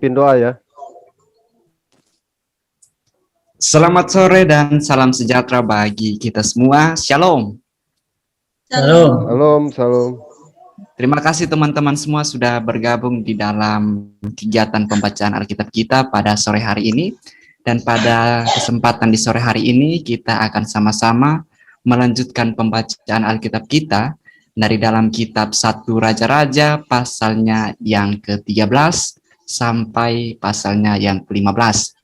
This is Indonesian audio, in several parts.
pimpin doa ya. Selamat sore dan salam sejahtera bagi kita semua. Shalom. Salam, salam. Terima kasih teman-teman semua sudah bergabung di dalam kegiatan pembacaan Alkitab kita pada sore hari ini. Dan pada kesempatan di sore hari ini kita akan sama-sama melanjutkan pembacaan Alkitab kita dari dalam kitab 1 Raja-Raja pasalnya yang ke-13 sampai pasalnya yang ke-15.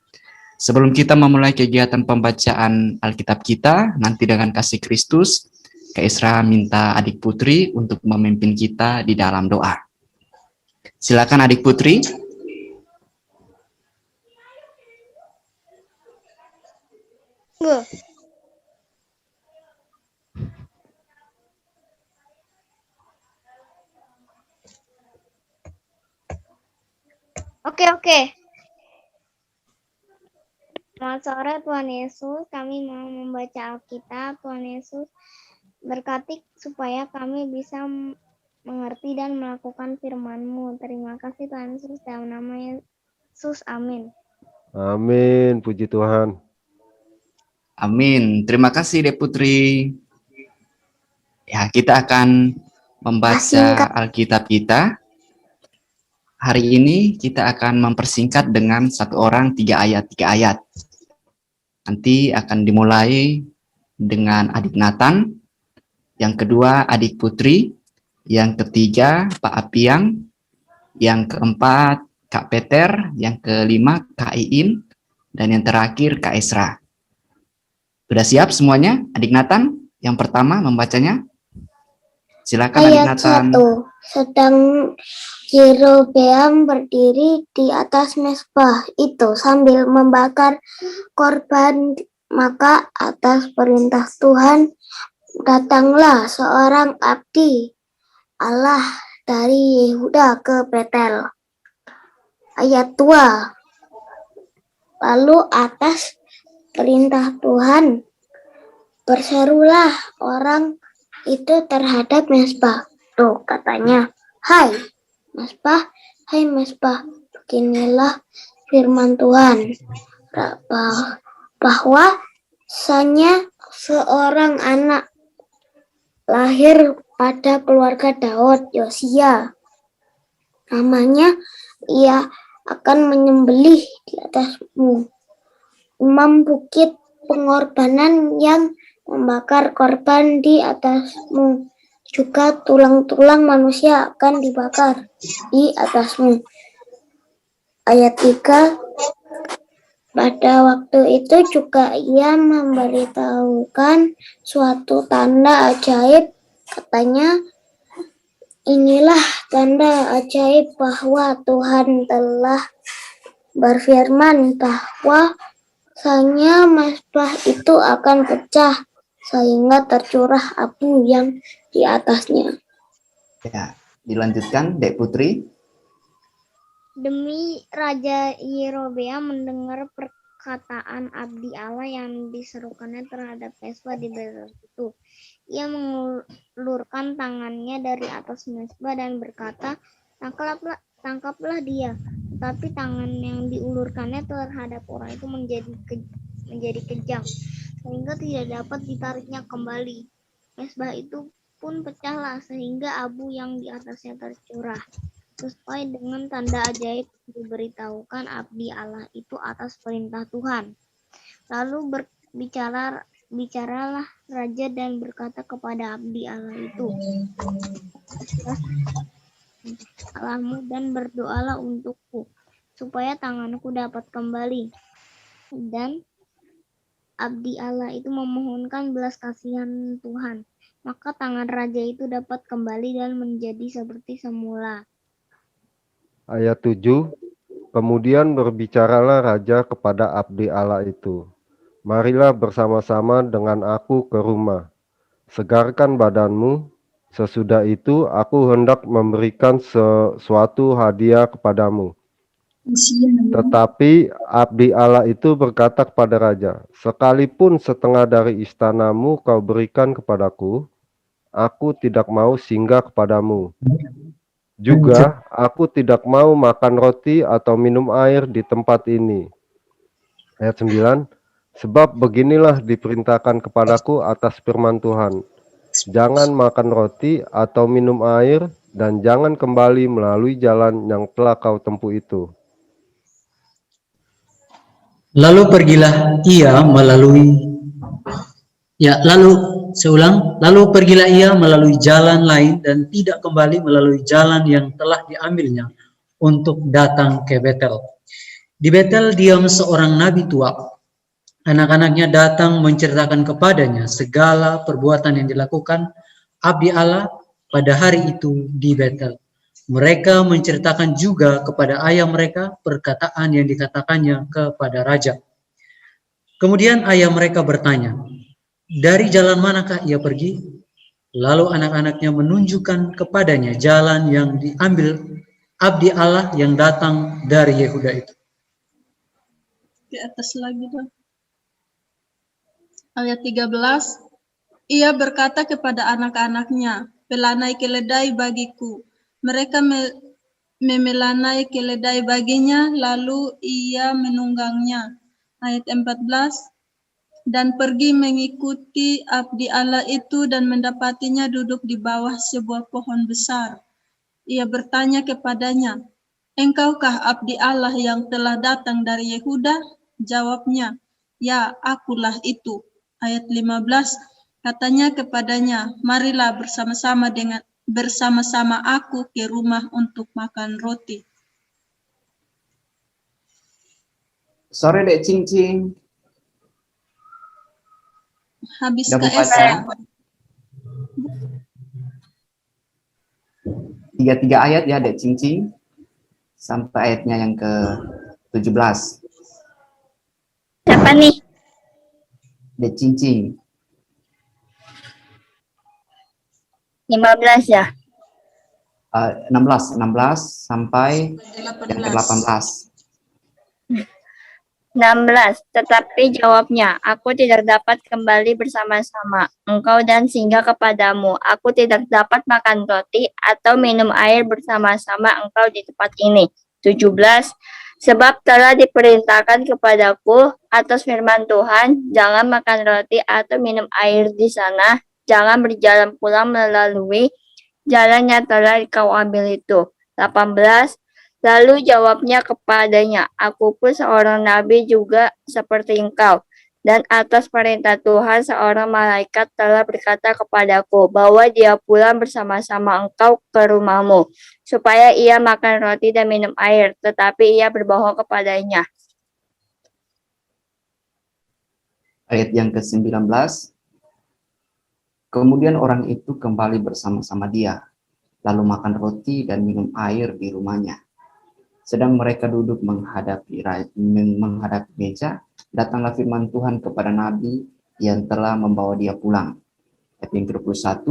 Sebelum kita memulai kegiatan pembacaan Alkitab kita, nanti dengan kasih Kristus, Kak Isra minta adik putri untuk memimpin kita di dalam doa. Silakan adik putri. Oke. Selamat sore Tuhan Yesus, kami mau membaca Alkitab. Tuhan Yesus berkati supaya kami bisa mengerti dan melakukan firman-Mu. Terima kasih Tuhan Yesus, dalam nama Yesus, amin. Amin, puji Tuhan. Amin. Terima kasih Dek Putri. Ya, kita akan membaca Alkitab kita. Hari ini kita akan mempersingkat dengan satu orang 3 ayat. Nanti akan dimulai dengan adik Nathan, yang kedua adik Putri, yang ketiga Pak Apiang, yang keempat Kak Peter, yang kelima Kak Iin, dan yang terakhir Kak Esra. Sudah siap semuanya? Adik Nathan yang pertama membacanya. Silakan adik Nathan. Ayat 1. Sedang Yerobeam berdiri di atas mezbah itu sambil membakar korban, maka atas perintah Tuhan datanglah seorang abdi Allah dari Yehuda ke Betel. Ayat 2. Lalu atas perintah Tuhan berserulah orang itu terhadap mezbah. Tuh katanya, hai mezbah, beginilah firman Tuhan, bahwa sanya seorang anak lahir pada keluarga Daud, Yosia. Namanya ia akan menyembelih di atasmu. Imam bukit pengorbanan yang membakar korban di atasmu. Juga tulang-tulang manusia akan dibakar di atasmu. Ayat 3. Pada waktu itu juga ia memberitahukan suatu tanda ajaib. Katanya, inilah tanda ajaib bahwa Tuhan telah berfirman bahwa sanya mezbah itu akan pecah sehingga tercurah abu yang di atasnya. Ya, dilanjutkan Dek Putri. Demi Raja Yerobeam mendengar perkataan abdi Allah yang diserukannya terhadap mezbah di Betel itu. Ia mengulurkan tangannya dari atas mezbah dan berkata, tangkaplah dia. Tetapi tangan yang diulurkannya terhadap orang itu menjadi kejam, sehingga tidak dapat ditariknya kembali. Mezbah itu pun pecahlah sehingga abu yang di atasnya tercurah, sesuai dengan tanda ajaib diberitahukan abdi Allah itu atas perintah Tuhan. Lalu bicaralah raja dan berkata kepada abdi Allah itu, Allahmu dan berdoalah untukku, supaya tanganku dapat kembali. Dan abdi Allah itu memohonkan belas kasihan Tuhan. Maka tangan raja itu dapat kembali dan menjadi seperti semula. Ayat 7. Kemudian berbicaralah raja kepada abdi Allah itu. Marilah bersama-sama dengan aku ke rumah. Segarkan badanmu. Sesudah itu aku hendak memberikan sesuatu hadiah kepadamu. Tetapi abdi Allah itu berkata kepada raja, sekalipun setengah dari istanamu kau berikan kepadaku, aku tidak mau singgah kepadamu. Juga aku tidak mau makan roti atau minum air di tempat ini. Ayat 9, sebab beginilah diperintahkan kepadaku atas firman Tuhan. Jangan makan roti atau minum air, dan jangan kembali melalui jalan yang telah kau tempuh itu. Lalu pergilah ia melalui lalu pergilah ia melalui jalan lain dan tidak kembali melalui jalan yang telah diambilnya untuk datang ke Betel. Di Betel diam seorang nabi tua. Anak-anaknya datang menceritakan kepadanya segala perbuatan yang dilakukan abdi Allah pada hari itu di Betel. Mereka menceritakan juga kepada ayah mereka perkataan yang dikatakannya kepada raja. Kemudian ayah mereka bertanya, dari jalan manakah ia pergi? Lalu anak-anaknya menunjukkan kepadanya jalan yang diambil abdi Allah yang datang dari Yehuda itu. Di atas lagi dong. Ayat 13, ia berkata kepada anak-anaknya, pelanai keledai bagiku. Mereka memelanai keledai baginya, lalu ia menunggangnya. Ayat 14, dan pergi mengikuti abdi Allah itu dan mendapatinya duduk di bawah sebuah pohon besar. Ia bertanya kepadanya, engkaukah abdi Allah yang telah datang dari Yehuda? Jawabnya, ya, akulah itu. Ayat 15, katanya kepadanya, marilah bersama-sama aku ke rumah untuk makan roti. Sore Dek Cincin. Habis Udah KS. baca? 3 ayat ya Dek Cincin. Sampai ayatnya yang ke-17. Siapa nih? Dek Cincin. 15 ya? 16 sampai yang ke-18. 16. Tetapi jawabnya, aku tidak dapat kembali bersama-sama engkau dan singgah kepadamu. Aku tidak dapat makan roti atau minum air bersama-sama engkau di tempat ini. 17. Sebab telah diperintahkan kepadaku atas firman Tuhan, jangan makan roti atau minum air di sana, jangan berjalan pulang melalui jalan yang telah kau ambil itu. 18. Lalu jawabnya kepadanya, aku pun seorang nabi juga seperti engkau. Dan atas perintah Tuhan seorang malaikat telah berkata kepadaku bahwa dia pulang bersama-sama engkau ke rumahmu, supaya ia makan roti dan minum air, tetapi ia berbohong kepadanya. Ayat yang ke-19. Kemudian orang itu kembali bersama-sama dia, lalu makan roti dan minum air di rumahnya. Sedang mereka duduk menghadap meja, datanglah firman Tuhan kepada nabi yang telah membawa dia pulang. Ayat yang ke-21,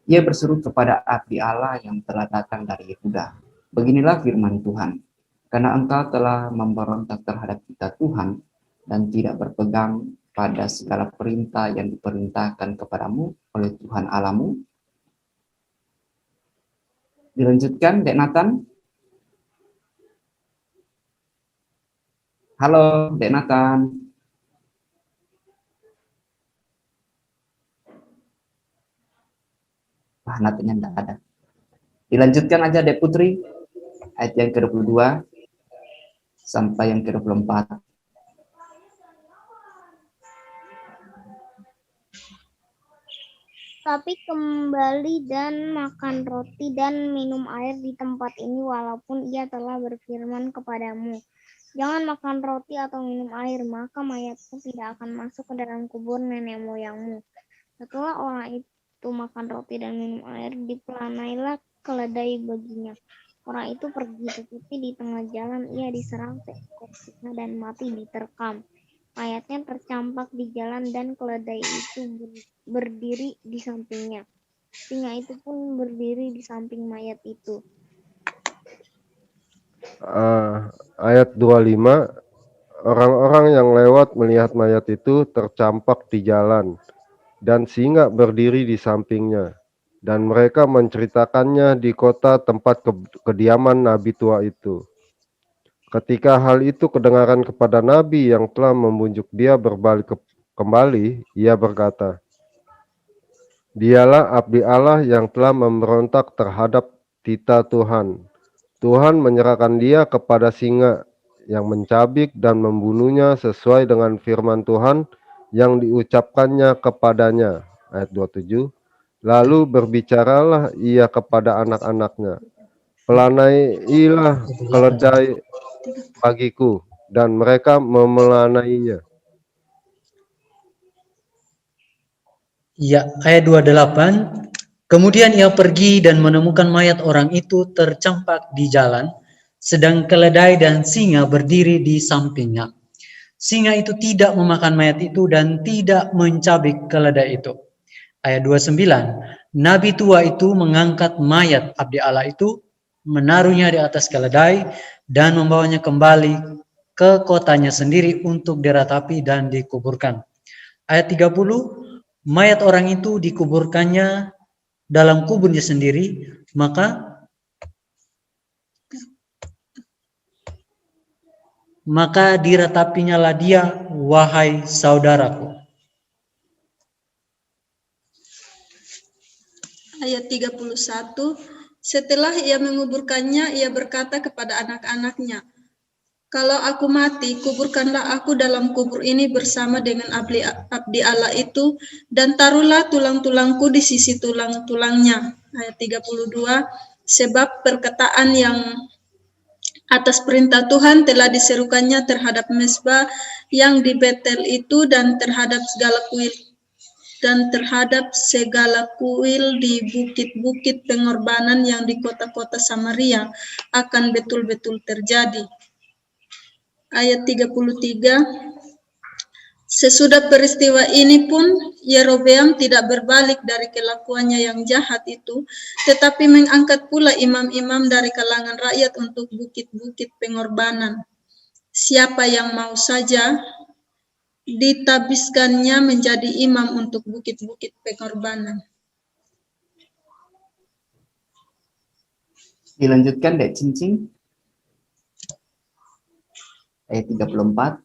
ia berseru kepada abdi Allah yang telah datang dari Yehuda. Beginilah firman Tuhan, karena engkau telah memberontak terhadap kita Tuhan, dan tidak berpegang pada segala perintah yang diperintahkan kepadamu oleh Tuhan Allahmu. Dilanjutkan, Dek Nathan. Halo, Dek Nathan. Wah, Nathannya tidak ada. Dilanjutkan aja, Dek Putri. Ayat yang ke-22 sampai yang ke-24. Tapi kembali dan makan roti dan minum air di tempat ini walaupun ia telah berfirman kepadamu, jangan makan roti atau minum air, maka mayatmu tidak akan masuk ke dalam kubur nenek moyangmu. Setelah orang itu makan roti dan minum air, dipelanailah keledai baginya. Orang itu pergi, tetapi di tengah jalan ia diserang seekor singa dan mati diterkam. Mayatnya tercampak di jalan dan keledai itu berdiri di sampingnya. Singa itu pun berdiri di samping mayat itu. Ayat 25, orang-orang yang lewat melihat mayat itu tercampak di jalan, dan singa berdiri di sampingnya. dan mereka menceritakannya di kota tempat kediaman nabi tua itu. Ketika hal itu kedengaran kepada nabi yang telah membujuk dia berbalik kembali, ia berkata, "Dialah abdi Allah yang telah memberontak terhadap titah Tuhan. Tuhan menyerahkan dia kepada singa yang mencabik dan membunuhnya sesuai dengan firman Tuhan yang diucapkannya kepadanya." Ayat 27. Lalu berbicaralah ia kepada anak-anaknya, "Pelanailah keledai bagiku," dan mereka memelanainya. Ya, ayat 28. Kemudian ia pergi dan menemukan mayat orang itu tercampak di jalan, sedang keledai dan singa berdiri di sampingnya. Singa itu tidak memakan mayat itu dan tidak mencabik keledai itu. Ayat 29. Nabi tua itu mengangkat mayat abdi Allah itu, menaruhnya di atas keledai, dan membawanya kembali ke kotanya sendiri untuk diratapi dan dikuburkan. Ayat 30. Mayat orang itu dikuburkannya dalam kuburnya sendiri, maka diratapinya lah dia, wahai saudaraku. Ayat 31, setelah ia menguburkannya, ia berkata kepada anak-anaknya, "Kalau aku mati, kuburkanlah aku dalam kubur ini bersama dengan abdi Allah itu, dan taruhlah tulang-tulangku di sisi tulang-tulangnya." Ayat 32, sebab perkataan yang atas perintah Tuhan telah diserukannya terhadap mezbah yang di Betel itu dan terhadap segala kuil di bukit-bukit pengorbanan yang di kota-kota Samaria akan betul-betul terjadi. Ayat 33, sesudah peristiwa ini pun Yerobeam tidak berbalik dari kelakuannya yang jahat itu, tetapi mengangkat pula imam-imam dari kalangan rakyat untuk bukit-bukit pengorbanan. Siapa yang mau saja ditabiskannya menjadi imam untuk bukit-bukit pengorbanan. Dilanjutkan, Dek Cincin. Ayat 34.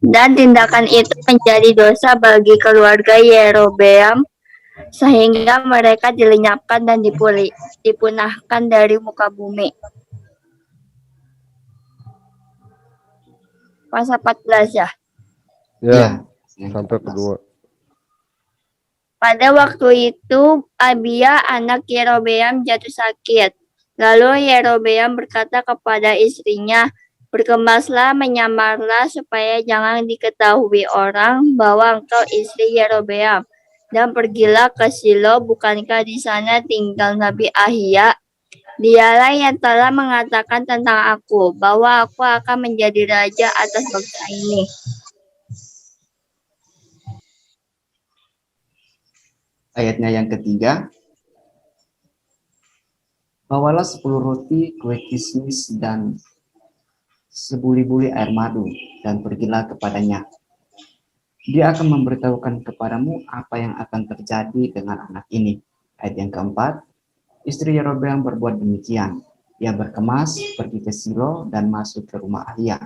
Dan tindakan itu menjadi dosa bagi keluarga Yerobeam, sehingga mereka dilenyapkan dan dipunahkan dari muka bumi. Pasal 14 ya. Ya, Yang sampai ke-14. kedua. Pada waktu itu Abia anak Yerobeam jatuh sakit. Lalu Yerobeam berkata kepada istrinya, "Berkemaslah, menyamarlah supaya jangan diketahui orang bahwa engkau istri Yerobeam. Dan pergilah ke Silo, bukankah di sana tinggal Nabi Ahia? Dialah yang telah mengatakan tentang aku, bahwa aku akan menjadi raja atas bangsa ini." Ayatnya yang ketiga. Bawalah 10 roti, kue kismis, dan sebuli-buli air madu, dan pergilah kepadanya. Dia akan memberitahukan kepadamu apa yang akan terjadi dengan anak ini. Ayat yang keempat. Istri Yerobeam berbuat demikian. Ia berkemas, pergi ke Silo, dan masuk ke rumah Ahia.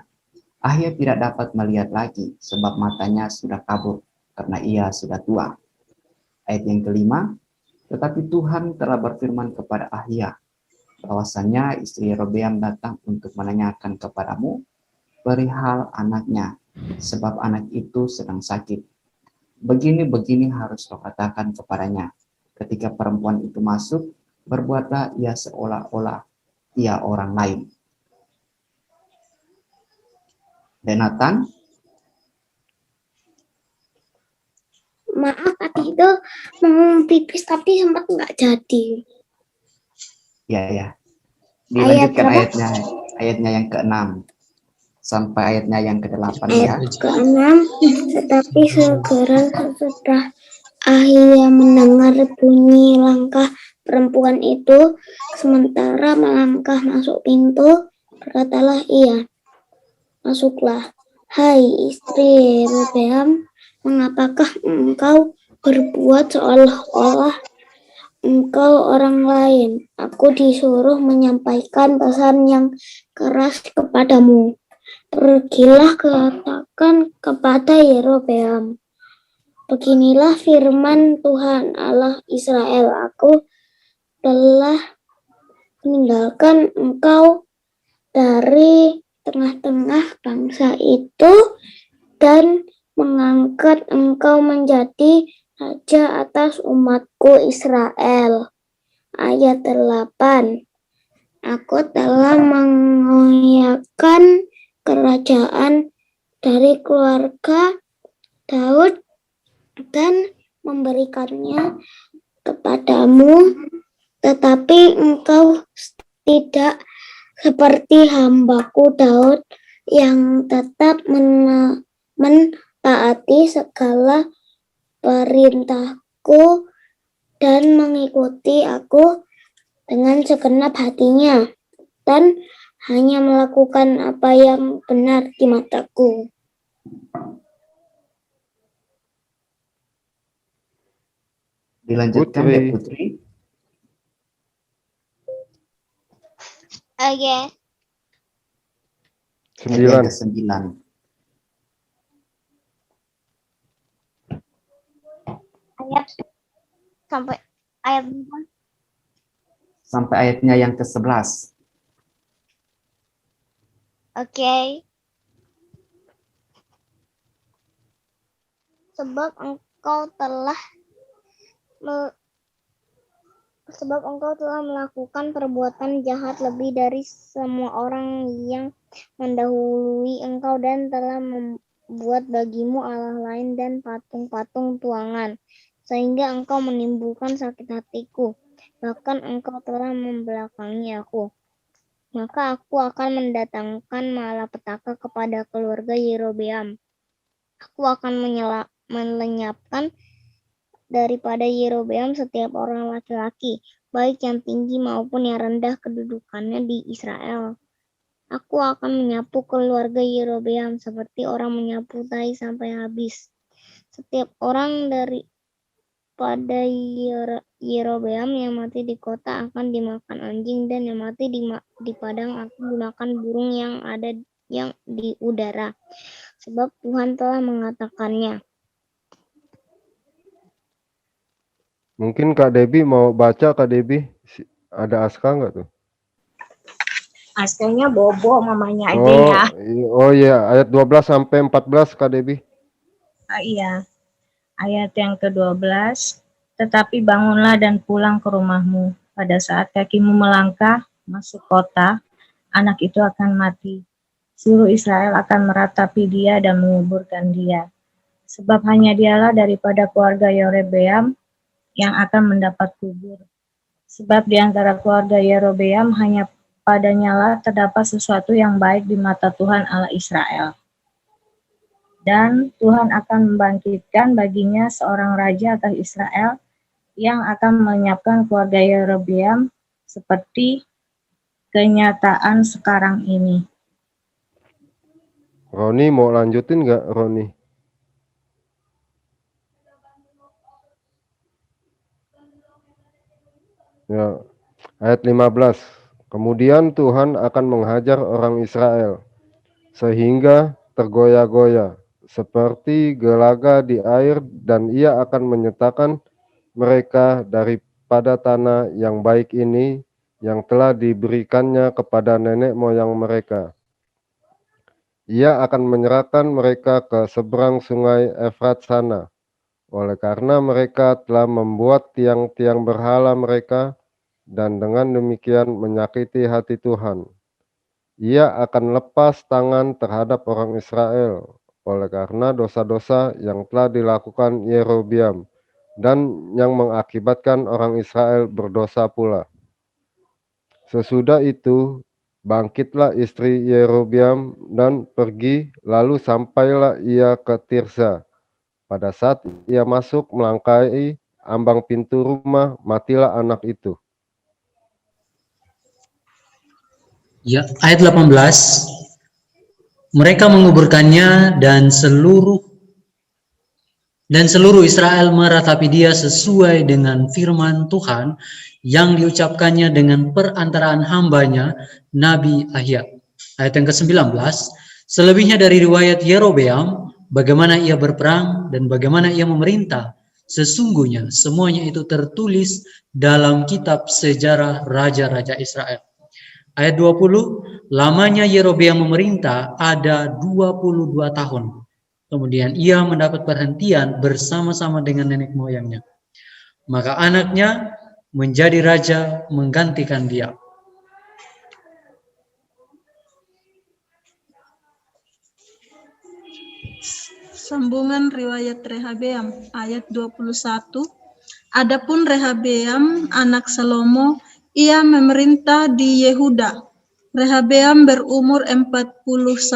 Ahia tidak dapat melihat lagi, sebab matanya sudah kabur, karena ia sudah tua. Ayat yang kelima. Tetapi Tuhan telah berfirman kepada Ahia, bahwasanya istri Yerobeam datang untuk menanyakan kepadamu perihal anaknya, sebab anak itu sedang sakit. Begini-begini harus kau katakan kepadanya. Ketika perempuan itu masuk, berbuatlah ia seolah-olah ia orang lain. Dan Nathan, Maaf, tadi itu mau pipis tapi sempat nggak jadi. ya. Dilanjutkan Ayat ayatnya yang ke-6 sampai ayatnya yang ke-8 ya. Ayat ke-6, tetapi segera sesudah Ahia mendengar bunyi langkah perempuan itu, sementara melangkah masuk pintu, berkatalah ia, Masuklah, hai istri Yerobeam, mengapakah engkau berbuat seolah-olah engkau orang lain? Aku disuruh menyampaikan pesan yang keras kepadamu. Pergilah katakan kepada Yerobeam, beginilah firman Tuhan Allah Israel, aku telah meninggalkan engkau dari tengah-tengah bangsa itu dan mengangkat engkau menjadi raja atas umatku Israel. Ayat 8. Aku telah mengoyakkan kerajaan dari keluarga Daud dan memberikannya kepadamu, tetapi engkau tidak seperti hambaku Daud yang tetap mentaati segala perintahku dan mengikuti aku dengan segenap hatinya dan hanya melakukan apa yang benar di mataku. Dilanjutkan Putri. deh Putri. Oke. Ayat yang 9. ke-9. Ayat sampai ayat berapa? Sampai ayatnya yang ke-11. Oke. Sebab engkau telah melakukan perbuatan jahat lebih dari semua orang yang mendahului engkau dan telah membuat bagimu Allah lain dan patung-patung tuangan, sehingga engkau menimbulkan sakit hatiku. Bahkan engkau telah membelakangi aku. Maka aku akan mendatangkan malapetaka kepada keluarga Yerobeam. Aku akan melenyapkan daripada Yerobeam setiap orang laki-laki, baik yang tinggi maupun yang rendah kedudukannya di Israel. Aku akan menyapu keluarga Yerobeam seperti orang menyapu tai sampai habis. Setiap orang daripada Yerobeam yang mati di kota akan dimakan anjing, dan yang mati di padang akan dimakan burung yang ada yang di udara. Sebab Tuhan telah mengatakannya. Mungkin Kak Debi mau baca, Kak Debi. Ada Aska nggak tuh? Askanya bobo, mamanya aja ya. Oh iya, ayat 12 sampai 14 Kak Debi. Iya, ayat yang ke-12. Tetapi bangunlah dan pulang ke rumahmu. Pada saat kakimu melangkah masuk kota, anak itu akan mati. Seluruh Israel akan meratapi dia dan menguburkan dia. Sebab hanya dialah daripada keluarga Yerobeam yang akan mendapat kubur. Sebab di antara keluarga Yerobeam hanya padanya lah terdapat sesuatu yang baik di mata Tuhan Allah Israel. Dan Tuhan akan membangkitkan baginya seorang raja atas Israel yang akan melenyapkan keluarga Yerobeam seperti kenyataan sekarang ini. Roni mau lanjutin nggak, Roni? Ya, ayat 15. Kemudian Tuhan akan menghajar orang Israel sehingga tergoyah-goyah seperti gelaga di air, dan ia akan menyertakan mereka daripada tanah yang baik ini yang telah diberikannya kepada nenek moyang mereka. Ia akan menyerahkan mereka ke seberang sungai Efrat sana, oleh karena mereka telah membuat tiang-tiang berhala mereka dan dengan demikian menyakiti hati Tuhan. Ia akan lepas tangan terhadap orang Israel oleh karena dosa-dosa yang telah dilakukan Yerobeam dan yang mengakibatkan orang Israel berdosa pula. Sesudah itu bangkitlah istri Yerobeam dan pergi, lalu sampailah ia ke Tirsa. Pada saat ia masuk melangkahi ambang pintu rumah, matilah anak itu. Ya, ayat 18. Mereka menguburkannya dan seluruh Israel meratapi dia sesuai dengan firman Tuhan yang diucapkannya dengan perantaraan hambanya Nabi Ahia. Ayat yang ke-19, selebihnya dari riwayat Yerobeam, bagaimana ia berperang dan bagaimana ia memerintah, sesungguhnya semuanya itu tertulis dalam kitab sejarah raja-raja Israel. Ayat 20, lamanya Yerobeam memerintah ada 22 tahun. Kemudian ia mendapat perhentian bersama-sama dengan nenek moyangnya. Maka anaknya menjadi raja menggantikan dia. Sambungan riwayat Rehabeam ayat 21. Adapun Rehabeam anak Salomo, ia memerintah di Yehuda. Rehabeam berumur 41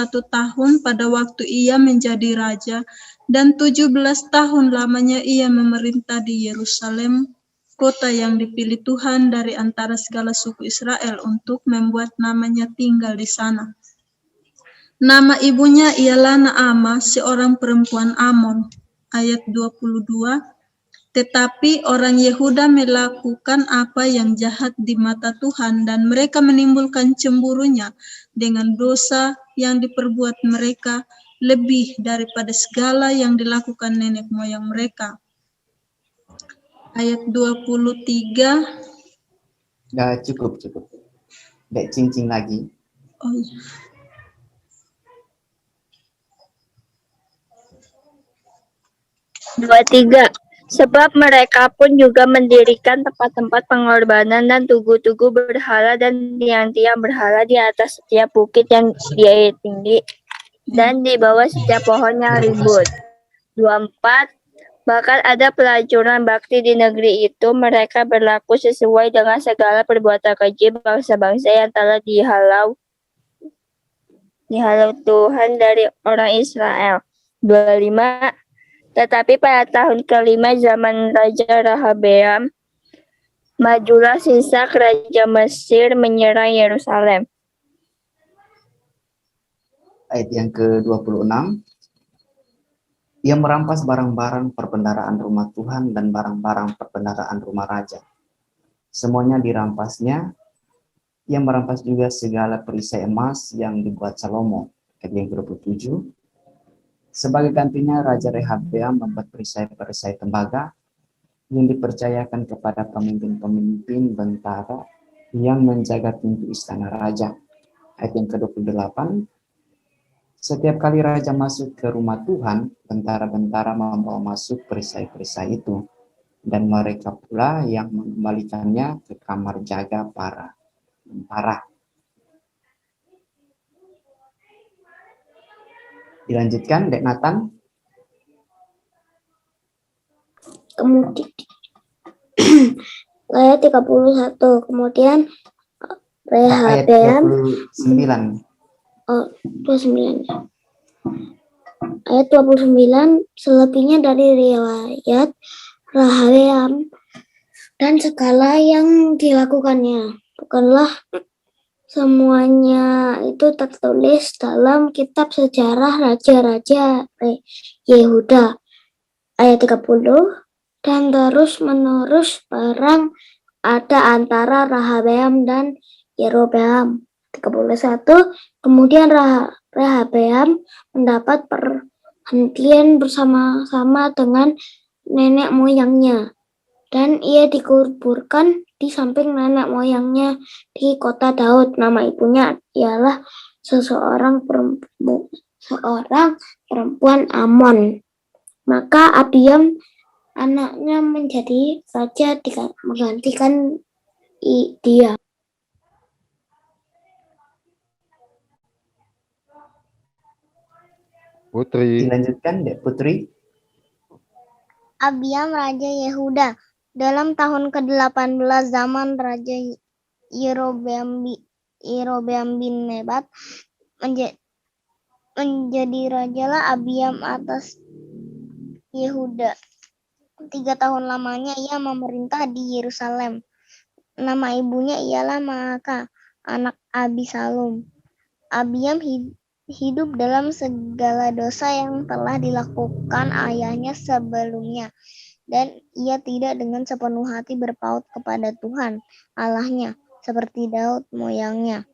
tahun pada waktu ia menjadi raja, dan 17 tahun lamanya ia memerintah di Yerusalem, kota yang dipilih Tuhan dari antara segala suku Israel untuk membuat namanya tinggal di sana. Nama ibunya ialah Naamah, seorang perempuan Amon. Ayat 22. Tetapi orang Yehuda melakukan apa yang jahat di mata Tuhan, dan mereka menimbulkan cemburunya dengan dosa yang diperbuat mereka lebih daripada segala yang dilakukan nenek moyang mereka. Ayat 23. Cukup. Nggak cincin lagi. Oh, iya. Dua tiga. Sebab mereka pun juga mendirikan tempat-tempat pengorbanan dan tugu-tugu berhala dan tiang-tiang berhala di atas setiap bukit yang dia tinggi dan di bawah setiap pohon yang ribut. 24. Bahkan ada pelacuran bakti di negeri itu. Mereka berlaku sesuai dengan segala perbuatan keji bangsa-bangsa yang telah dihalau Tuhan dari orang Israel. 25. Tetapi pada tahun kelima zaman Raja Rehabeam, majulah Sisak Raja Mesir menyerang Yerusalem. Ayat yang ke-26, ia merampas barang-barang perbendaharaan rumah Tuhan dan barang-barang perbendaharaan rumah raja. Semuanya dirampasnya. Ia merampas juga segala perisai emas yang dibuat Salomo. Ayat yang ke-27, sebagai gantinya Raja Rehabeam membuat perisai-perisai tembaga yang dipercayakan kepada pemimpin-pemimpin bentara yang menjaga pintu istana raja. Ayat yang ke-28, setiap kali raja masuk ke rumah Tuhan, bentara-bentara membawa masuk perisai-perisai itu, dan mereka pula yang mengembalikannya ke kamar jaga para bentara. Dilanjutkan, Dek Nathan. Kemudian ayat 31. Kemudian Ayat Rehabeam 29. 29. Ayat 29, selebihnya dari riwayat Rehabeam dan segala yang dilakukannya, bukanlah semuanya itu tertulis dalam kitab sejarah raja-raja Yehuda. Ayat 30, dan terus-menerus perang ada antara Rehabeam dan Yerobeam. 31, kemudian Rehabeam mendapat perhentian bersama-sama dengan nenek moyangnya, dan ia dikuburkan di samping nenek moyangnya di kota Daud. Nama ibunya ialah seorang perempuan Amon. Maka Abiam anaknya menjadi raja menggantikan dia. Putri. Dilanjutkan, Dek Putri. Abiam Raja Yehuda. Dalam tahun ke-18 zaman Raja Yerobeam bin Nebat menjadi rajalah Abiam atas Yehuda. 3 tahun lamanya ia memerintah di Yerusalem. Nama ibunya ialah Maaka, anak Abisalom. Abiam hidup dalam segala dosa yang telah dilakukan ayahnya sebelumnya, dan ia tidak dengan sepenuh hati berpaut kepada Tuhan Allahnya, seperti Daud moyangnya.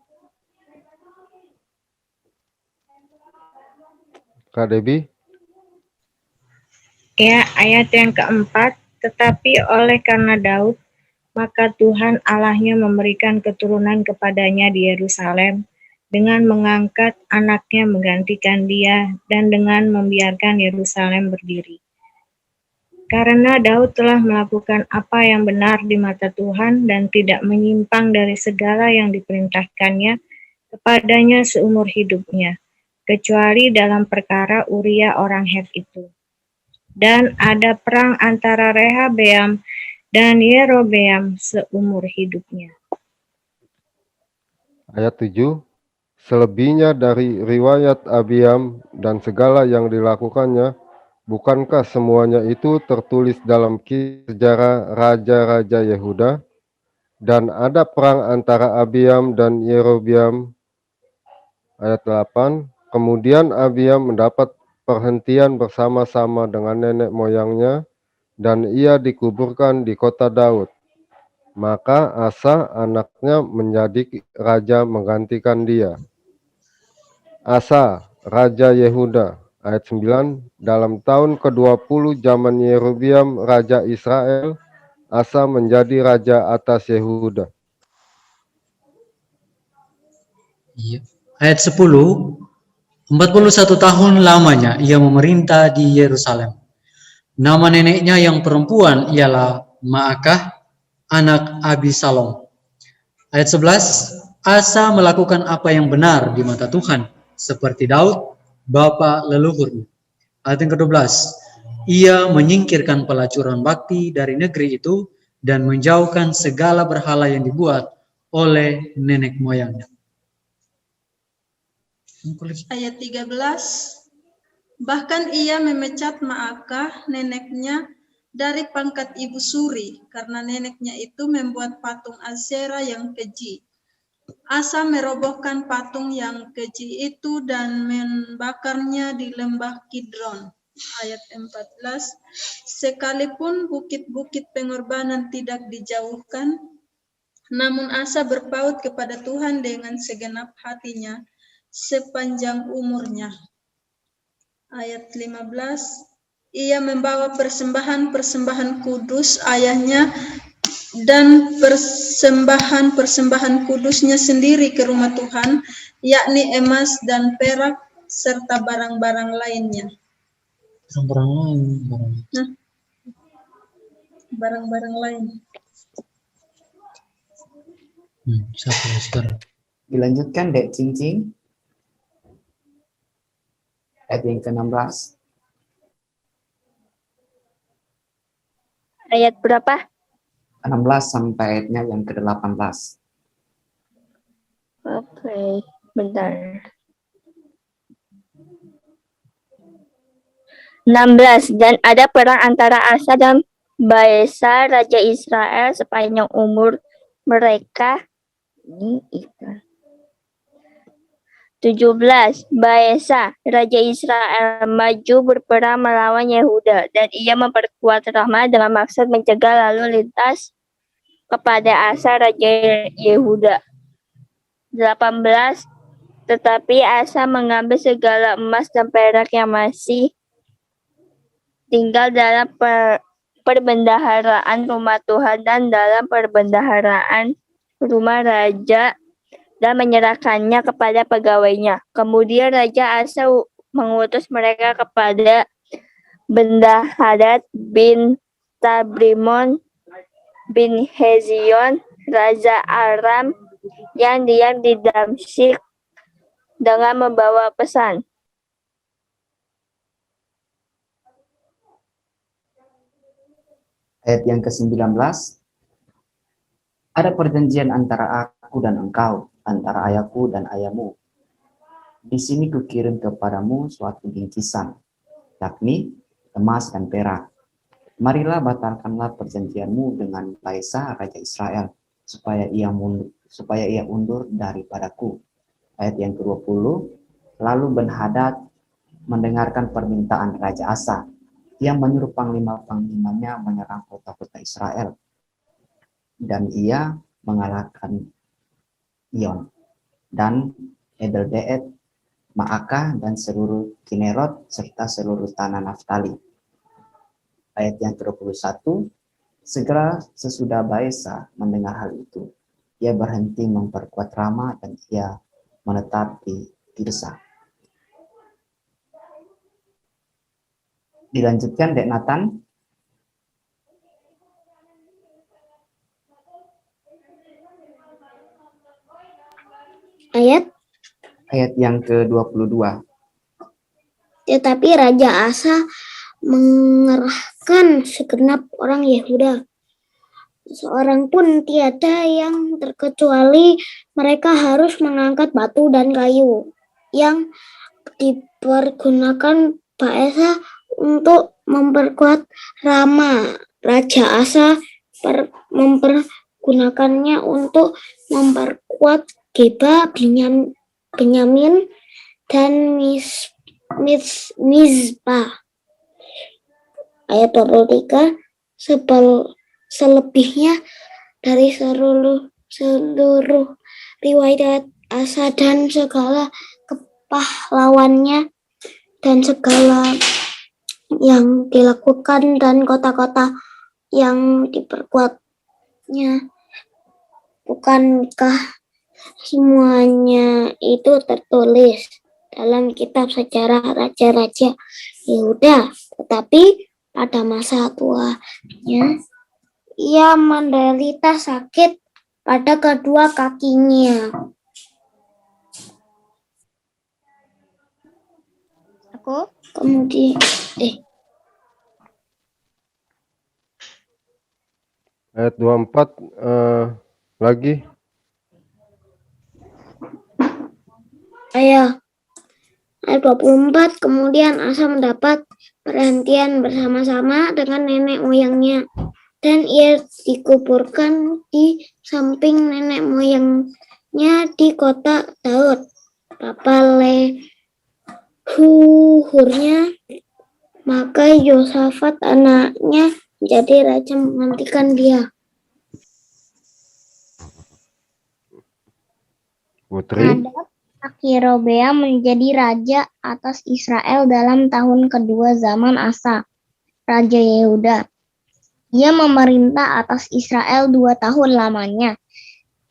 Kak Debi, Ya, ayat yang keempat, tetapi oleh karena Daud, maka Tuhan Allahnya memberikan keturunan kepadanya di Yerusalem dengan mengangkat anaknya menggantikan dia dan dengan membiarkan Yerusalem berdiri. Karena Daud telah melakukan apa yang benar di mata Tuhan dan tidak menyimpang dari segala yang diperintahkannya kepadanya seumur hidupnya, kecuali dalam perkara Uria orang Het itu. Dan ada perang antara Rehabeam dan Yerobeam seumur hidupnya. ayat 7. Selebihnya dari riwayat Abiam dan segala yang dilakukannya, bukankah semuanya itu tertulis dalam sejarah raja-raja Yehuda? Dan ada perang antara Abiam dan Yerobeam. Ayat 8. Kemudian Abiam mendapat perhentian bersama-sama dengan nenek moyangnya, dan ia dikuburkan di kota Daud. Maka Asa anaknya menjadi raja menggantikan dia. Asa, raja Yehuda. Ayat 9. Dalam tahun ke-20 zaman Yerobeam raja Israel, Asa menjadi raja atas Yehuda. Iya. Ayat 10, 41 tahun lamanya ia memerintah di Yerusalem. Nama neneknya yang perempuan ialah Maakah, anak Abisalom. Ayat 11, Asa melakukan apa yang benar di mata Tuhan, seperti Daud, bapa leluhurnya. Ayat yang ke-12, ia menyingkirkan pelacuran bakti dari negeri itu dan menjauhkan segala berhala yang dibuat oleh nenek moyangnya. Ayat 13, bahkan ia memecat Maakah neneknya dari pangkat ibu suri, karena neneknya itu membuat patung Asyera yang keji. Asa merobohkan patung yang keji itu dan membakarnya di lembah Kidron. Ayat 14, sekalipun bukit-bukit pengorbanan tidak dijauhkan, namun Asa berpaut kepada Tuhan dengan segenap hatinya sepanjang umurnya. Ayat 15, ia membawa persembahan-persembahan kudus ayahnya dan persembahan-persembahan kudusnya sendiri ke rumah Tuhan, yakni emas dan perak serta barang-barang lainnya. Barang-barang lain. Siapa sekarang? Dilanjutkan Dek Cincin. Ayat yang ke-16. Ayat berapa? 16 sampai ayatnya yang ke-18. Oke, bentar. 16. Dan ada perang antara Asa dan Baesa, Raja Israel, sepanjang umur mereka. Ini ikan. 17. Baesa, Raja Israel, maju berperang melawan Yehuda, dan ia memperkuat Ramah dengan maksud mencegah lalu lintas kepada Asa, Raja Yehuda. 18. Tetapi Asa mengambil segala emas dan perak yang masih tinggal dalam perbendaharaan rumah Tuhan dan dalam perbendaharaan rumah raja, dan menyerahkannya kepada pegawainya. Kemudian Raja Asa mengutus mereka kepada Ben-Hadad bin Tabrimon bin Hezion, Raja Aram, yang diam di Damsyik, dengan membawa pesan. Ayat yang ke-19. Ada perjanjian antara aku dan engkau, antara ayahku dan ayahmu. Di sini kukirim kepadamu suatu bingkisan, yakni emas dan perak. Marilah batalkanlah perjanjianmu dengan Baesa, Raja Israel, supaya ia undur daripadaku. Ayat yang ke-20. Lalu Ben-Hadad mendengarkan permintaan Raja Asa. Ia menyuruh panglima-panglimanya menyerang kota-kota Israel. Dan ia mengalahkan Ion dan Edeldeet, Maakah, dan seluruh Kinerot, serta seluruh tanah Naftali. Ayat yang ke-21, segera sesudah Baesa mendengar hal itu, ia berhenti memperkuat Rama dan ia menetap di Tirsa. Dilanjutkan, Dek Nathan. Ayat yang ke-22. Tetapi Raja Asa mengerahkan segenap orang Yehuda. Seorang pun tiada yang terkecuali mereka harus mengangkat batu dan kayu yang dipergunakan Baesa untuk memperkuat Rama. Raja Asa mempergunakannya untuk memperkuat Geba, Benyamin, dan Mizpah. Ayat 23, selebihnya dari seluruh riwayat Asa dan segala kepahlawannya dan segala yang dilakukan dan kota-kota yang diperkuatnya, bukankah semuanya itu tertulis dalam kitab sejarah raja-raja Yehuda? Tetapi pada masa tuanya ia menderita sakit pada kedua kakinya. Kemudian Ayat 24 lagi. Ayat 24, kemudian Asa mendapat perhentian bersama-sama dengan nenek moyangnya, dan ia dikuburkan di samping nenek moyangnya di kota Daud, bapa leluhurnya. Maka Yosafat anaknya menjadi raja menggantikan dia. Putri. Yerobeam menjadi raja atas Israel dalam tahun kedua zaman Asa, raja Yehuda. Ia memerintah atas Israel 2 tahun lamanya.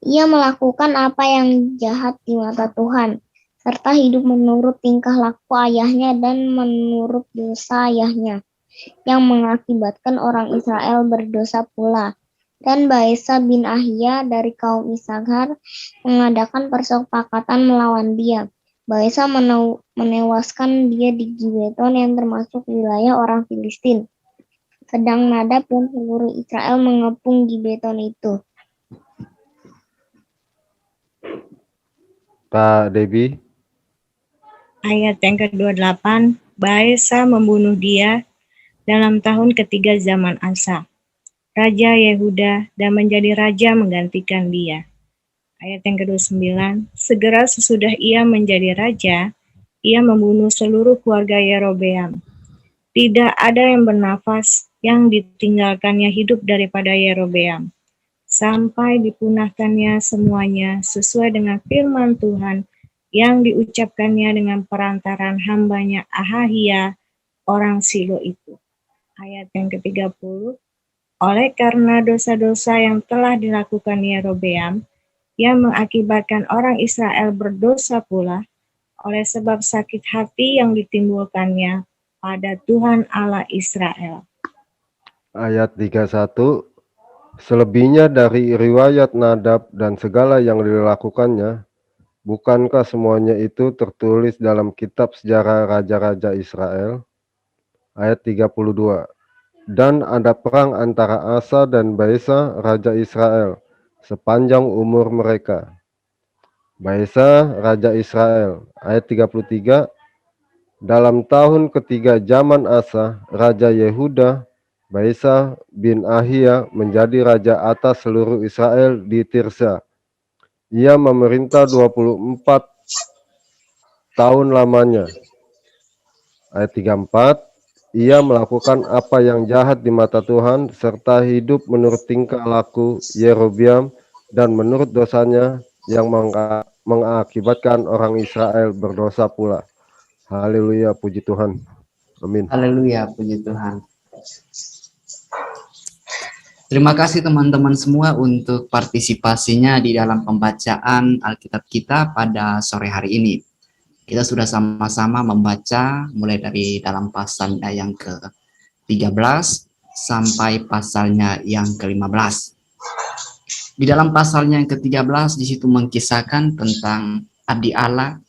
Ia melakukan apa yang jahat di mata Tuhan, serta hidup menurut tingkah laku ayahnya dan menurut dosa ayahnya, yang mengakibatkan orang Israel berdosa pula. Dan Baesa bin Ahia dari kaum Issakhar mengadakan persepakatan melawan dia. Baesa menewaskan dia di Gibeton yang termasuk wilayah orang Filistin. Sedang Nadab dan seluruh Israel mengepung Gibeton itu. Pak Debi. Ayat yang ke-28, Baesa membunuh dia dalam tahun ketiga zaman Asa, raja Yehuda, dan menjadi raja menggantikan dia. Ayat yang ke-29, segera sesudah ia menjadi raja, ia membunuh seluruh keluarga Yerobeam. Tidak ada yang bernafas yang ditinggalkannya hidup daripada Yerobeam, sampai dipunahkannya semuanya sesuai dengan firman Tuhan yang diucapkannya dengan perantaran hambanya Ahahia, orang Silo itu. Ayat yang ke-30, oleh karena dosa-dosa yang telah dilakukan Yerobeam, yang mengakibatkan orang Israel berdosa pula, oleh sebab sakit hati yang ditimbulkannya pada Tuhan Allah Israel. Ayat 31, selebihnya dari riwayat Nadab dan segala yang dilakukannya, bukankah semuanya itu tertulis dalam kitab sejarah raja-raja Israel? Ayat 32, dan ada perang antara Asa dan Baesa, raja Israel, sepanjang umur mereka. Baesa, raja Israel. Ayat 33, dalam tahun ketiga zaman Asa, raja Yehuda, Baesa bin Ahia menjadi raja atas seluruh Israel di Tirsa. Ia memerintah 24 tahun lamanya. Ayat 34, ia melakukan apa yang jahat di mata Tuhan, serta hidup menurut tingkah laku Yerobeam dan menurut dosanya yang mengakibatkan orang Israel berdosa pula. Haleluya, puji Tuhan. Amin. Haleluya, puji Tuhan. Terima kasih teman-teman semua untuk partisipasinya di dalam pembacaan Alkitab kita pada sore hari ini. Kita sudah sama-sama membaca mulai dari dalam pasalnya yang ke-13 sampai pasalnya yang ke-15. Di dalam pasalnya yang ke-13 di situ mengisahkan tentang abdi Allah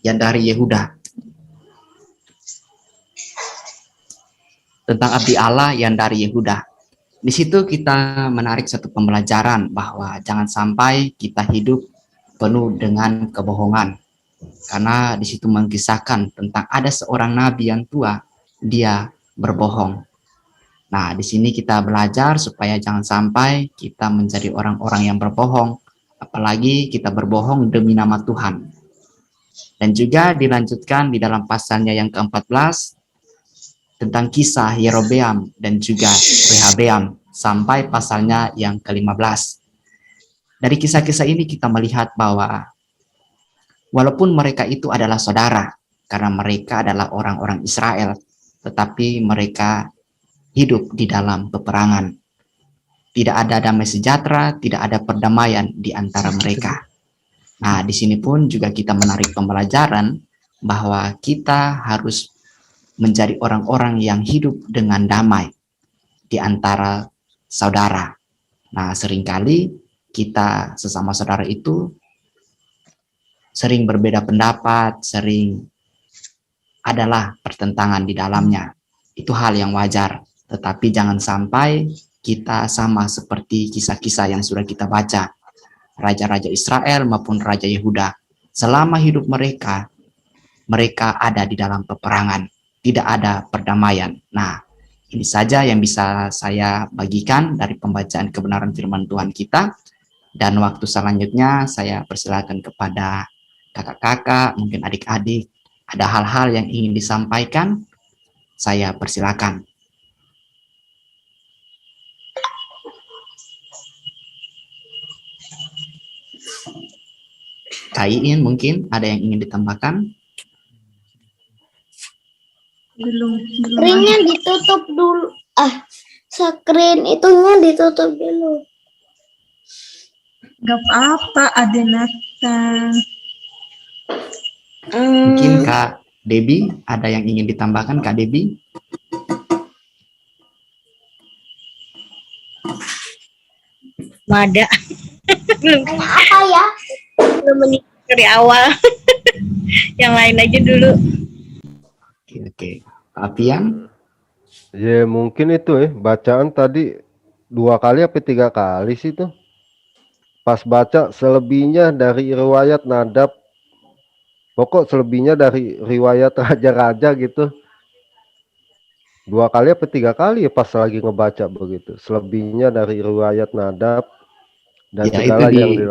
yang dari Yehuda. Tentang abdi Allah yang dari Yehuda. Di situ kita menarik satu pembelajaran bahwa jangan sampai kita hidup penuh dengan kebohongan. Karena di situ mengisahkan tentang ada seorang nabi yang tua, dia berbohong. Nah, di sini kita belajar supaya jangan sampai kita menjadi orang-orang yang berbohong, apalagi kita berbohong demi nama Tuhan. Dan juga dilanjutkan di dalam pasalnya yang ke-14 tentang kisah Yerobeam dan juga Rehabeam sampai pasalnya yang ke-15. Dari kisah-kisah ini kita melihat bahwa walaupun mereka itu adalah saudara, karena mereka adalah orang-orang Israel, tetapi mereka hidup di dalam peperangan. Tidak ada damai sejahtera, tidak ada perdamaian di antara mereka. Nah, di sini pun juga kita menarik pembelajaran bahwa kita harus menjadi orang-orang yang hidup dengan damai di antara saudara. Nah, seringkali kita sesama saudara itu sering berbeda pendapat, sering adalah pertentangan di dalamnya. Itu hal yang wajar, tetapi jangan sampai kita sama seperti kisah-kisah yang sudah kita baca. Raja-raja Israel maupun Raja Yehuda, selama hidup mereka ada di dalam peperangan. Tidak ada perdamaian. Nah, ini saja yang bisa saya bagikan dari pembacaan kebenaran firman Tuhan kita. Dan waktu selanjutnya saya persilakan kepada kakak-kakak, mungkin adik-adik, ada hal-hal yang ingin disampaikan, saya persilakan. Kak Iin mungkin ada yang ingin ditambahkan? Belum. Screen-nya ditutup dulu. Screen itunya ditutup dulu. Gak apa-apa, Ade Nathan. Mungkin Kak Debbie ada yang ingin ditambahkan, Kak Debbie? Mada. Apa ya? Belum menikah dari awal. Yang lain aja dulu. Oke. Pak Pian? Ya mungkin itu bacaan tadi 2 kali apa 3 kali sih tuh. Pas baca selebihnya dari riwayat Nadab. Pokok selebihnya dari riwayat raja-raja gitu. 2 kali apa 3 kali ya pas lagi ngebaca begitu. Selebihnya dari riwayat Nadab dan Ya, segala itu yang di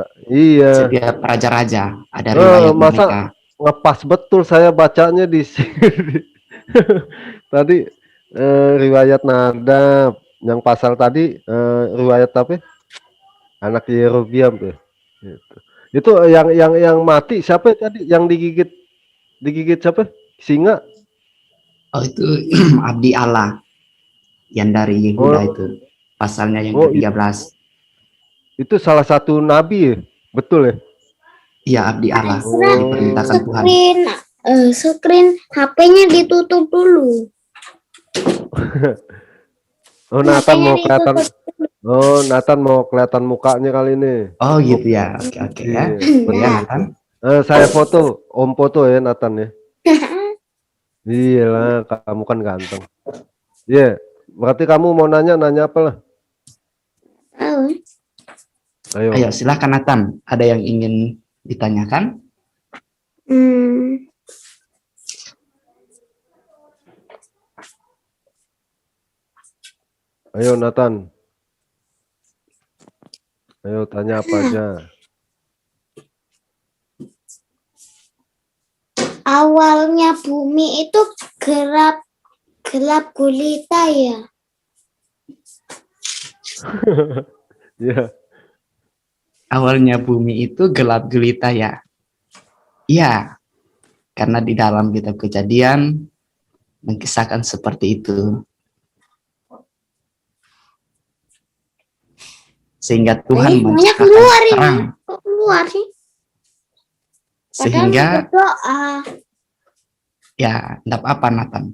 iya. setiap raja-raja ada riwayat Masa mereka. ngepas betul saya bacanya di sini. Tadi riwayat Nadab, yang pasal tadi riwayat apa? Anak Yerobeam tuh. Gitu. Itu yang mati siapa tadi? Yang digigit siapa? Singa. Oh, itu abdi Allah yang dari Yehuda itu. Pasalnya yang ke-13. Itu salah satu nabi ya? Betul ya? Iya, abdi Allah diperintahkan Tuhan. Screen HP-nya ditutup dulu. Nathan mau kelihatan mukanya kali ini. Oh gitu ya, oke ya. Iya, Ya Nathan. saya foto, Om foto ya Nathan ya. Iyalah, kamu kan ganteng. Iya, berarti kamu mau nanya apa lah? Ayo silakan Nathan. Ada yang ingin ditanyakan? Ayo Nathan. Ayo tanya apa aja. Awalnya bumi itu gelap gulita ya. Ya, Awalnya bumi itu gelap gulita ya. Iya, karena di dalam kitab Kejadian mengisahkan seperti itu. Sehingga Tuhan Semuanya menciptakan keluar ini. terang. Kok keluar sih? Padahal Sehingga berdoa. ya, enggak apa Nathan.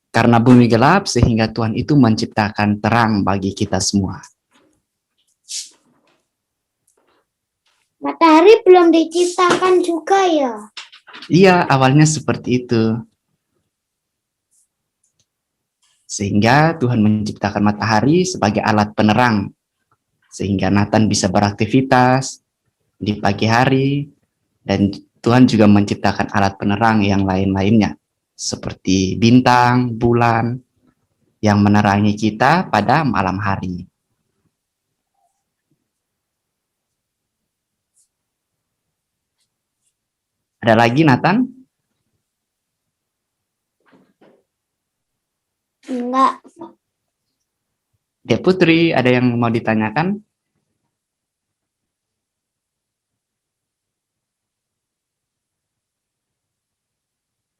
Karena bumi gelap sehingga Tuhan itu menciptakan terang bagi kita semua. Matahari belum diciptakan juga ya. Iya, awalnya seperti itu. Sehingga Tuhan menciptakan matahari sebagai alat penerang. Sehingga Nathan bisa beraktivitas di pagi hari. Dan Tuhan juga menciptakan alat penerang yang lain-lainnya. Seperti bintang, bulan, yang menerangi kita pada malam hari. Ada lagi, Nathan? Enggak. Dek Putri, ada yang mau ditanyakan?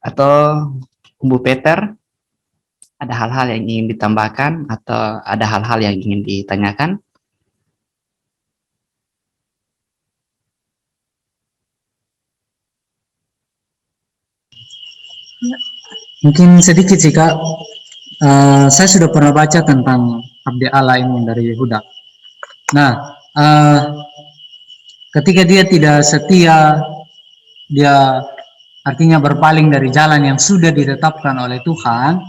Atau Bu Peter, ada hal-hal yang ingin ditambahkan atau ada hal-hal yang ingin ditanyakan? Mungkin sedikit sih Kak, saya sudah pernah baca tentang Abdi Allah ini dari Yehuda. Nah, ketika dia tidak setia, dia artinya berpaling dari jalan yang sudah ditetapkan oleh Tuhan,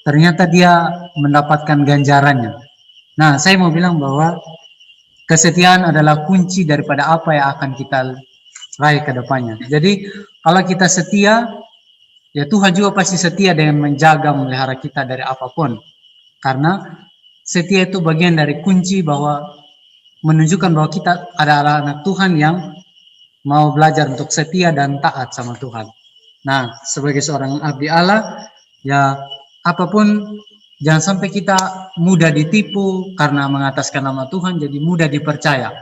ternyata dia mendapatkan ganjarannya. Nah, saya mau bilang bahwa kesetiaan adalah kunci daripada apa yang akan kita raih ke depannya. Jadi, kalau kita setia, ya Tuhan juga pasti setia dengan menjaga, memelihara kita dari apapun. Karena setia itu bagian dari kunci bahwa menunjukkan bahwa kita adalah anak Tuhan yang mau belajar untuk setia dan taat sama Tuhan. Nah, sebagai seorang abdi Allah, ya apapun jangan sampai kita mudah ditipu karena mengataskan nama Tuhan, jadi mudah dipercaya.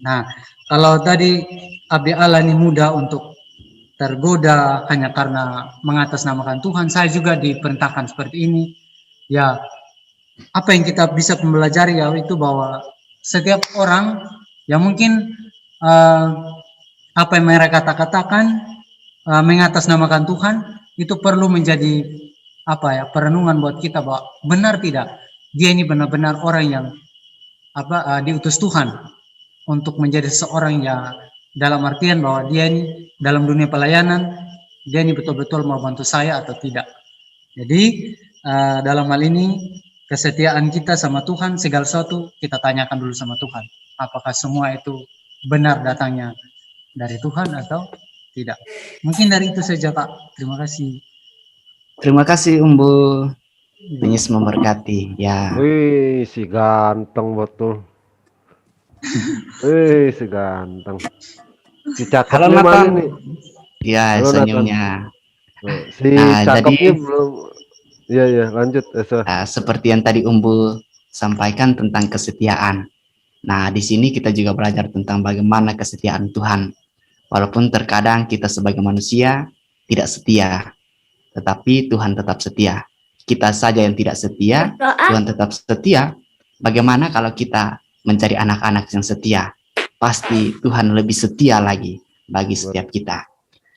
Nah, kalau tadi abdi Allah ini mudah untuk tergoda hanya karena mengatasnamakan Tuhan, saya juga diperintahkan seperti ini. Ya, apa yang kita bisa mempelajari ya itu bahwa setiap orang yang mungkin apa yang mereka katakan mengatasnamakan Tuhan itu perlu menjadi apa ya perenungan buat kita bahwa benar tidak dia ini benar-benar orang yang diutus Tuhan untuk menjadi seorang yang dalam artian bahwa dia ini dalam dunia pelayanan dia ini betul-betul mau bantu saya atau tidak. Jadi dalam hal ini kesetiaan kita sama Tuhan segala sesuatu kita tanyakan dulu sama Tuhan. Apakah semua itu benar datangnya dari Tuhan atau tidak? Mungkin dari itu saja Kak. Terima kasih. Terima kasih Umbu. Yesus memberkati. Ya. Wih, si ganteng betul. Wih, si ganteng. Si Halo cakepnya mana Nathan. nih? Ya, Halo, senyumnya. Si Nah, cakepnya jadi- belum. Iya, iya, lanjut. Seperti yang tadi Umbu sampaikan tentang kesetiaan. Nah, di sini kita juga belajar tentang bagaimana kesetiaan Tuhan. Walaupun terkadang kita sebagai manusia tidak setia, tetapi Tuhan tetap setia. Kita saja yang tidak setia, Berdoa. Tuhan tetap setia. Bagaimana kalau kita mencari anak-anak yang setia? Pasti Tuhan lebih setia lagi bagi setiap kita.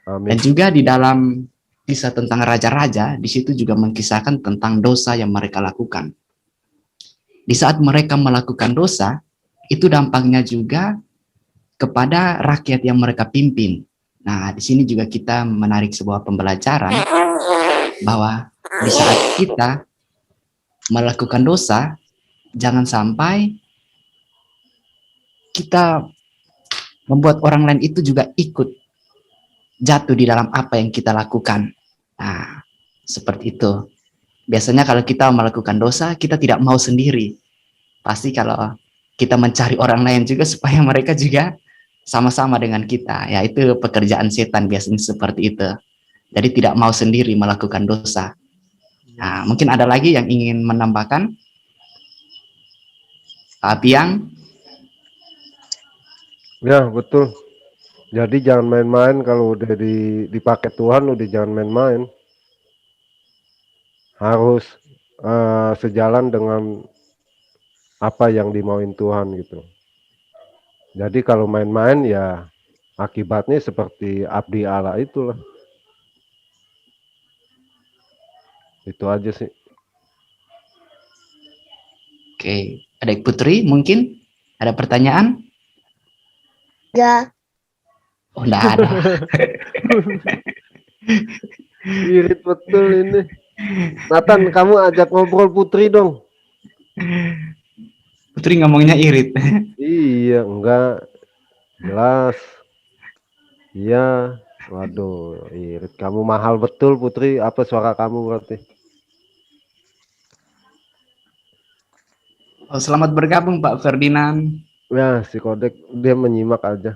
Dan Amin. juga di dalam kisah tentang raja-raja, di situ juga mengisahkan tentang dosa yang mereka lakukan. Di saat mereka melakukan dosa, itu dampaknya juga kepada rakyat yang mereka pimpin. Nah, di sini juga kita menarik sebuah pembelajaran bahwa di saat kita melakukan dosa, jangan sampai kita membuat orang lain itu juga ikut jatuh di dalam apa yang kita lakukan. Nah, seperti itu. Biasanya kalau kita melakukan dosa, kita tidak mau sendiri. Pasti kalau kita mencari orang lain juga supaya mereka juga sama-sama dengan kita. Ya, itu pekerjaan setan biasanya seperti itu. Jadi tidak mau sendiri melakukan dosa. Nah, mungkin ada lagi yang ingin menambahkan? Piang? Ya, betul. Jadi jangan main-main kalau udah dipakai Tuhan, udah jangan main-main. Harus sejalan dengan apa yang dimauin Tuhan gitu. Jadi kalau main-main ya akibatnya seperti abdi Allah itulah. Itu aja sih. Oke, Adik Putri mungkin ada pertanyaan? Enggak. Oh, enggak ada. Irit betul ini. Nathan, kamu ajak ngobrol Putri dong. Putri ngomongnya irit. Iya, enggak. Jelas. Iya. Waduh, irit. Kamu mahal betul Putri. Apa suara kamu berarti? Oh, selamat bergabung Pak Ferdinand. Ya, si Kodek dia menyimak aja.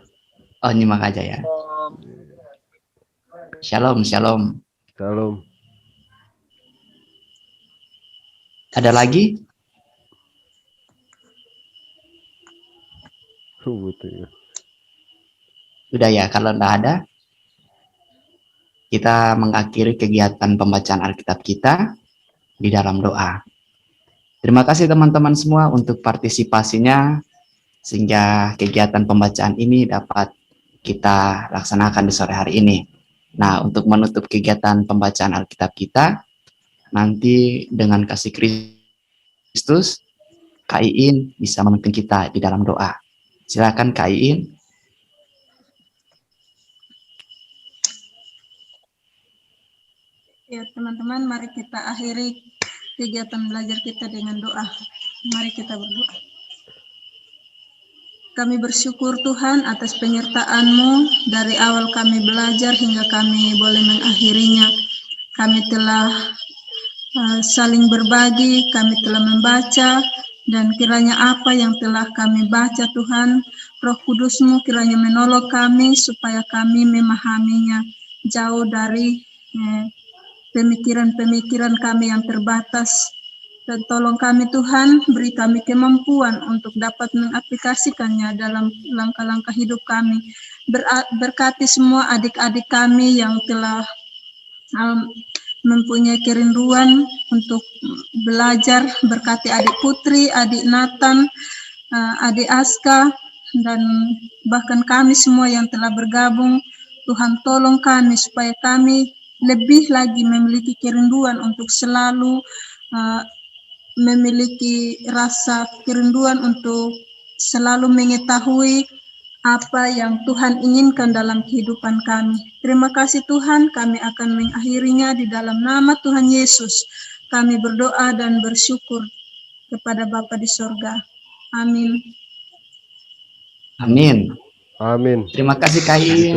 Oh, nyimak aja ya. Shalom, shalom. Salam. Ada lagi? Putri. Sudah ya, kalau enggak ada, kita mengakhiri kegiatan pembacaan Alkitab kita di dalam doa. Terima kasih teman-teman semua untuk partisipasinya, sehingga kegiatan pembacaan ini dapat kita laksanakan di sore hari ini. Nah, untuk menutup kegiatan pembacaan Alkitab kita, nanti dengan kasih Kristus, Kak Iin bisa memimpin kita di dalam doa. Silakan Kak Iin. Ya, teman-teman, mari kita akhiri kegiatan belajar kita dengan doa. Mari kita berdoa. Kami bersyukur Tuhan atas penyertaan-Mu dari awal kami belajar hingga kami boleh mengakhirinya. Kami telah saling berbagi, kami telah membaca, dan kiranya apa yang telah kami baca Tuhan, Roh Kudus-Mu kiranya menolong kami supaya kami memahaminya jauh dari pemikiran-pemikiran kami yang terbatas. Dan tolong kami Tuhan, beri kami kemampuan untuk dapat mengaplikasikannya dalam langkah-langkah hidup kami. Berkati semua adik-adik kami yang telah mempunyai kerinduan untuk belajar. Berkati adik Putri, adik Nathan, adik Aska, dan bahkan kami semua yang telah bergabung. Tuhan tolong kami supaya kami lebih lagi memiliki kerinduan untuk selalu memiliki rasa kerinduan untuk selalu mengetahui apa yang Tuhan inginkan dalam kehidupan kami. Terima kasih Tuhan, kami akan mengakhirinya di dalam nama Tuhan Yesus. Kami berdoa dan bersyukur kepada Bapa di sorga. Amin. Amin. Amin. Terima kasih Kak Iin.